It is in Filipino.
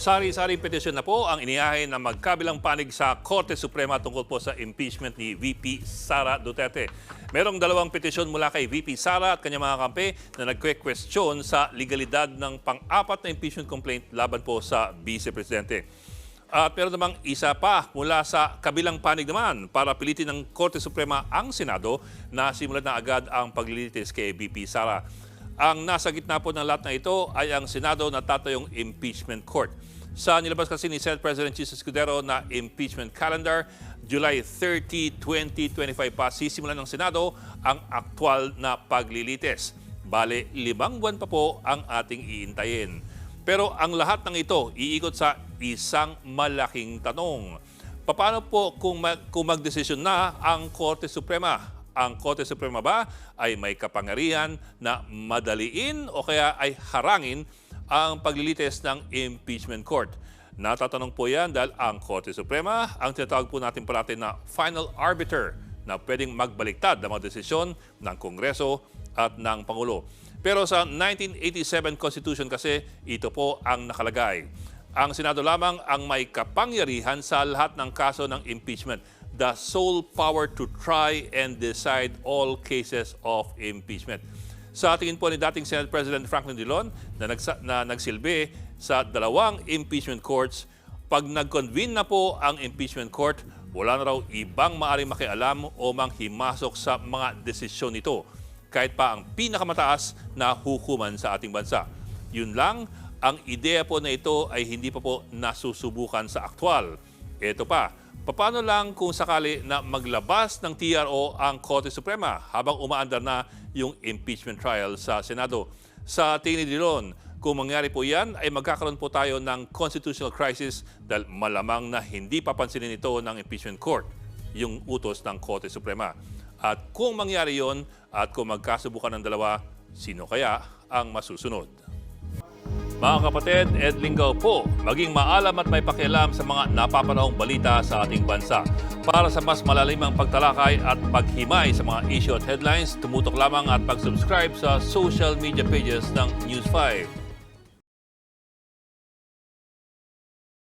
Sari-saring petisyon na po ang inihain ng magkabilang panig sa Korte Suprema tungkol po sa impeachment ni VP Sara Duterte. Merong dalawang petisyon mula kay VP Sara at kanyang mga kampe na nagkwe-question sa legalidad ng pang-apat na impeachment complaint laban po sa Vice Presidente. At meron namang isa pa mula sa kabilang panig naman para pilitin ng Korte Suprema ang Senado na simulan na agad ang paglilitis kay VP Sara. Ang nasa gitna po ng lahat na ito ay ang Senado na tatayong impeachment court. Sa nilabas kasi ni Senate President Jesus Escudero na impeachment calendar, July 30, 2025 pa sisimulan ng Senado ang aktwal na paglilitis. Bale, 5 buwan pa po ang ating iintayin. Pero ang lahat ng ito iikot sa isang malaking tanong. Paano po kung magdesisyon na ang Korte Suprema? Ang Korte Suprema ba ay may kapangyarihan na madaliin o kaya ay harangin ang paglilitis ng impeachment court? Natatanong po yan dahil ang Korte Suprema ang tinatawag po natin parati na final arbiter na pwedeng magbaliktad ng mga desisyon ng Kongreso at ng Pangulo. Pero sa 1987 Constitution kasi, ito po ang nakalagay. Ang Senado lamang ang may kapangyarihan sa lahat ng kaso ng impeachment. The sole power to try and decide all cases of impeachment. Sa tingin po ni dating Senate President Franklin Drilon na nagsilbi sa 2 impeachment courts, pag nag-convene na po ang impeachment court, wala na raw ibang maaring makialam o manghimasok sa mga desisyon nito, kahit pa ang pinakamataas na hukuman sa ating bansa. Yun lang, ang ideya po na ito ay hindi pa po nasusubukan sa aktwal. Ito pa, paano lang kung sakali na maglabas ng TRO ang Korte Suprema habang umaandar na yung impeachment trial sa Senado? Sa tingin ni Drilon, kung mangyari po yan, ay magkakaroon po tayo ng constitutional crisis dahil malamang na hindi papansinin ito ng impeachment court, yung utos ng Korte Suprema. At kung mangyari yon at kung magkasubukan ng dalawa, sino kaya ang masusunod? Mga kapatid, Ed Lingaw po, maging maalam at may pakialam sa mga napapanahong balita sa ating bansa. Para sa mas malalimang pagtalakay at paghimay sa mga issue at headlines, tumutok lamang at mag-subscribe sa social media pages ng News 5.